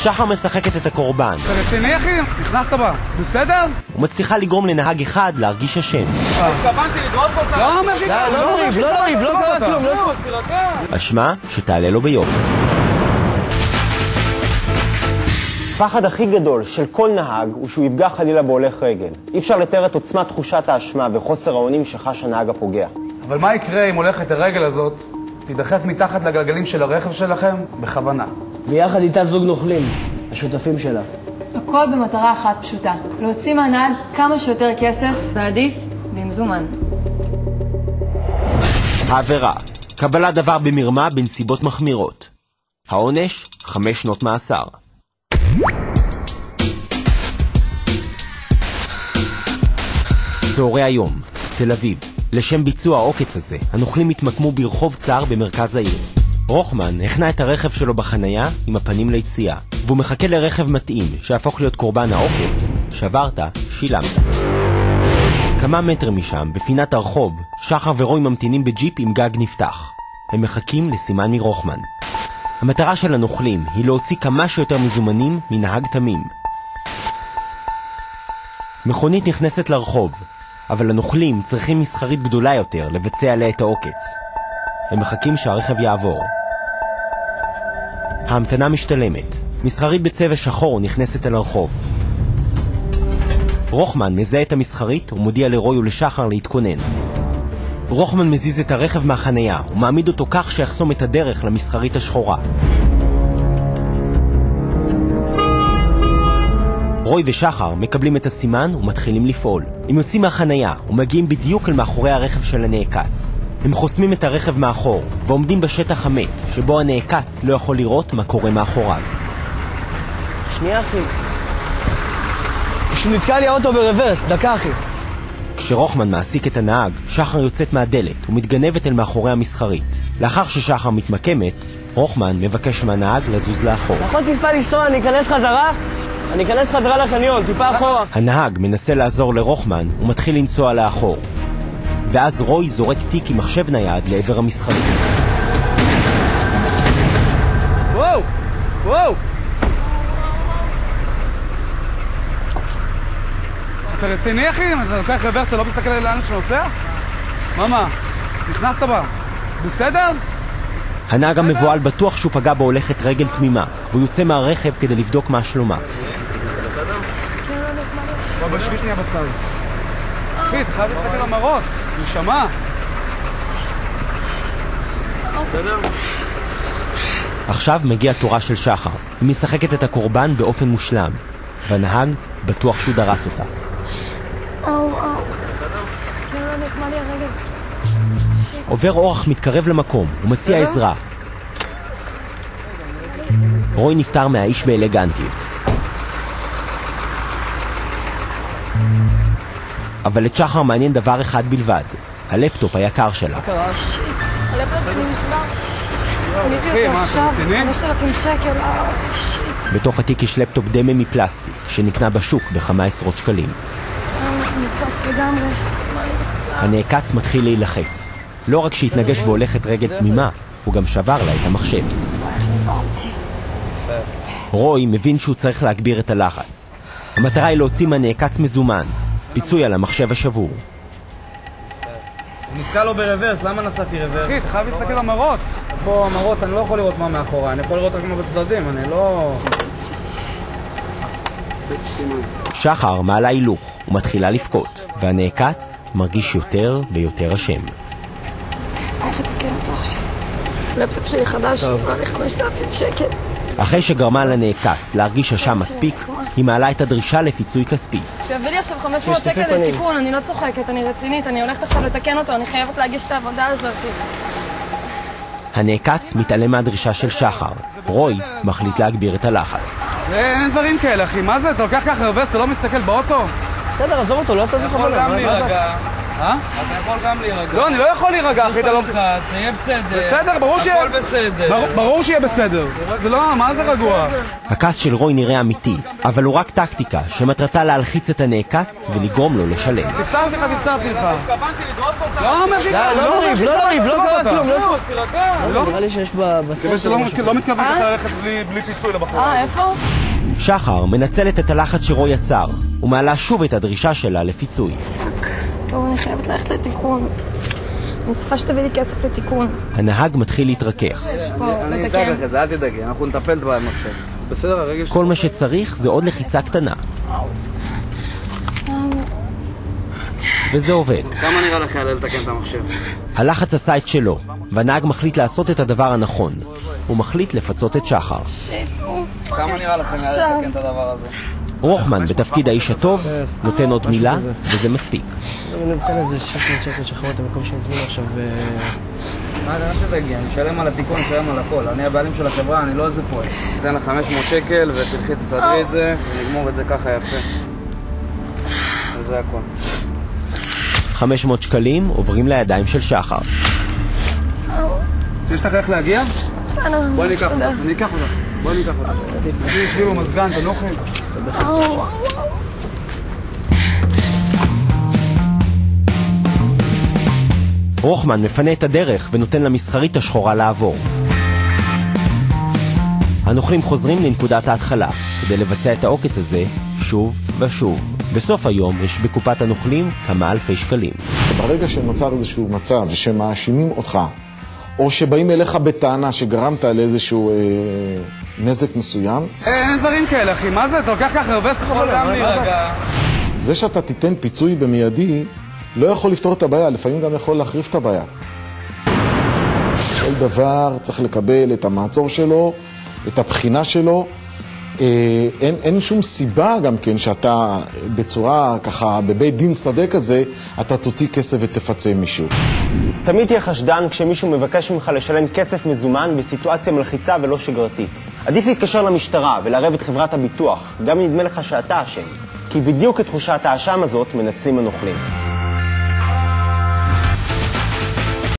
שחר משחקת את הקורבן. אתה רציני אחי? נכנסת בה. בסדר? ומצליחה לגרום לנהג אחד להרגיש אשם. התכוונתי לדרוס אותה. לא אומר שככה. לא ריב, לא קרה כלום. אשמה שתעלה לו ביוקר. הפחד הכי גדול של כל נהג הוא שהוא יפגע חלילה בהולך רגל. אי אפשר לתאר את עוצמת תחושת האשמה וחוסר האונים שחש הנהג הפוגע. אבל מה יקרה אם הולכת הרגל הזאת תידחף מתחת לגלגלים של הרכב שלכם בכוונה? ביחד איתה זוג נוכלים, השותפים שלה. הכל במטרה אחת פשוטה, להוציא מהנהג כמה שיותר כסף, ועדיף במזומן. העבירה, קבלת דבר במרמה בנסיבות מחמירות. העונש, 5 שנות מאסר. צהרי היום, תל אביב. לשם ביצוע העוקץ הזה, הנוכלים התמקמו ברחוב צר במרכז העיר. רוחמן הכנה את הרכב שלו בחנייה עם הפנים ליציאה, והוא מחכה לרכב מתאים שהפוך להיות קורבן העוקץ. שברת, שילמת. כמה מטר משם, בפינת הרחוב, שחר ורוי ממתינים בג'יפ עם גג נפתח. הם מחכים לסימן מרוחמן. המטרה של הנוכלים היא להוציא כמה שיותר מזומנים מנהג תמים. מכונית נכנסת לרחוב, אבל הנוכלים צריכים מסחרית גדולה יותר לבצע עליה את העוקץ. הם מחכים שהרכב יעבור. ההמתנה משתלמת. מסחרית בצבע שחור נכנסת אל הרחוב. רוחמן מזהה את המסחרית ומודיע לרוי ולשחר להתכונן. רוחמן מזיז את הרכב מהחנייה ומעמיד אותו כך שיחסום את הדרך למסחרית השחורה. רוי ושחר מקבלים את הסימן ומתחילים לפעול. הם יוצאים מהחנייה ומגיעים בדיוק אל מאחורי הרכב של הנעקץ. הם חוסמים את הרכב מאחור ועומדים בשטח המת, שבו הנעקץ לא יכול לראות מה קורה מאחוריו. שנייה אחי. שהוא נתקע לי האוטו ברוורס, דקה אחי. כשרוחמן מעסיק את הנהג, שחר יוצאת מהדלת ומתגנבת אל מאחורי המסחרית. לאחר ששחר מתמקמת, רוחמן מבקש מהנהג לזוז לאחור. נכון תספה לנסוע, אני אכנס חזרה? אני אכנס חזרה לחניון, טיפה אחורה. הנהג מנסה לעזור לרוחמן ומתחיל לנסוע לאחור. ואז רוי זורק תיק עם מחשב נייד לעבר המסחרית. וואו! וואו! אתה רציני אחי? אתה לוקח רבר, אתה לא מסתכל על לאן שנוסע? מה? נכנסת בה. בסדר? הנהג המבועל בטוח שהוא פגע בהולכת רגל תמימה, והוא יוצא מהרכב כדי לבדוק מה שלומה. בסדר? בוא בשבי שנייה בצד. אחי, אתה חייב להסתכל על המראות. נשמה. בסדר? עכשיו מגיע תורה של שחר. היא משחקת את הקורבן באופן מושלם, והנהג בטוח שהוא דרס אותה. עובר אורח מתקרב למקום, הוא מציע עזרה. רוי נפטר מהאיש באלגנטיות. אבל את שחר מעניין דבר אחד בלבד, הלפטופ היקר שלה. הלפטופ אני נשבר. קניתי אותו עכשיו, 5,000 שקל. בתוך התיק יש לפטופ דמה מפלסטיק, שנקנה בשוק בכמה עשרות שקלים. נקפץ לגמרי. הנעקץ מתחיל להילחץ. לא רק שהתנגש והולכת רגל תמימה, הוא גם שבר לה את המחשב. רוי מבין שהוא צריך להגביר את הלחץ. המטרה היא להוציא מהנעקץ מזומן, פיצוי על המחשב השבור. נתקע לו ברוורס, למה נסעתי רוורס? אחי, אתה חייב להסתכל על המראות. פה המראות, אני לא יכול לראות מה מאחורי, אני יכול לראות רק מה בצדדים, אני לא... שחר מעלה הילוך ומתחילה לפקוט, והנעקץ מרגיש יותר ויותר אשם. איך תתקן אותו עכשיו? לפטופ שלי חדש, עולה לי 5,000 שקל. אחרי שגרמה לנעקץ להרגיש אשם מספיק, היא מעלה את הדרישה לפיצוי כספי. שיביא לי עכשיו 500 שקל לתיקון, אני לא צוחקת, אני רצינית, אני הולכת עכשיו לתקן אותו, אני חייבת להגיש את העבודה הזאת. הנעקץ מתעלם מהדרישה של שחר. רוי מחליט להגביר את הלחץ. אין דברים כאלה אחי, מה זה? אתה לוקח ככה רברס, אתה לא מסתכל באוטו? בסדר, עזוב אותו, לא עושה את זה חבלה. גם להירגע, אה? אתה יכול גם להירגע. לא, אני לא יכול להירגע, אחי, אתה לא... זה יהיה בסדר. בסדר, ברור שיהיה... הכל בסדר. ברור שיהיה בסדר. זה לא, מה זה רגוע? הכעס של רוי נראה אמיתי, אבל הוא רק טקטיקה שמטרתה להלחיץ את הנעקץ ולגרום לו לשלם. תפסרתי לך. התכוונתי לדרוס אותך. לא אומר שהתכוונתי. לא ריב, לא קרה כלום. אז תירגע. נראה לי שיש בסוף... לא מתכוון ככה ללכת בלי פיצוי לבחור. איפה? שחר מנצלת את הלחץ שרוי יצר, ומעלה שוב את הדרישה שלה לפיצוי. טוב, אני חייבת ללכת לתיקון. אני צריכה שתביא לי כסף לתיקון. הנהג מתחיל להתרכך. אני אדאג לך, אל תדאגי, אנחנו נטפל במחשב. בסדר, הרגע כל מה שצריך זה עוד לחיצה קטנה. וזה עובד. כמה נראה לך יעלה לתקן את המחשב? הלחץ עשה את שלו, והנהג מחליט לעשות את הדבר הנכון. הוא מחליט לפצות את שחר. כמה נראה לכם יעלה לתקן את הדבר הזה? רוחמן, בתפקיד האיש הטוב, נותן עוד מילה, וזה מספיק. אני נותן איזה 600 שחררו את המקום שהזמינו עכשיו. מה, אתה תדאגי, אני אשלם על התיקון, אשלם על הכל. אני הבעלים של החברה, אני לא איזה פועל. אתן לך 500 שקל ותלכי תסדרי את זה, ונגמור את זה ככה יפה. וזה הכל. 500 שקלים עוברים לידיים של שחר. יש לך איך להגיע? בסדר, בואי ניקח אותך. אני אקח אותך. בואי ניקח אותך. אני ישבי במזגן, תנוחי. רוחמן מפנה את הדרך ונותן למסחרית השחורה לעבור. הנוכלים חוזרים לנקודת ההתחלה כדי לבצע את העוקץ הזה שוב ושוב. בסוף היום יש בקופת הנוכלים כמה אלפי שקלים. ברגע שנוצר איזשהו מצב שמאשימים אותך, או שבאים אליך בטענה שגרמת לאיזשהו נזק מסוים, אין דברים כאלה, אחי, מה זה? אתה לוקח ככה הרבה סחרור גם להירגע. זה שאתה תיתן פיצוי במיידי לא יכול לפתור את הבעיה, לפעמים גם יכול להחריף את הבעיה. כל דבר צריך לקבל את המעצור שלו, את הבחינה שלו. אין שום סיבה גם כן שאתה בצורה ככה בבית דין שדה כזה אתה תוציא כסף ותפצה מישהו. תמיד תהיה חשדן כשמישהו מבקש ממך לשלם כסף מזומן בסיטואציה מלחיצה ולא שגרתית. עדיף להתקשר למשטרה ולערב את חברת הביטוח, גם אם נדמה לך שאתה אשם, כי בדיוק את תחושת האשם הזאת מנצלים הנוכלים.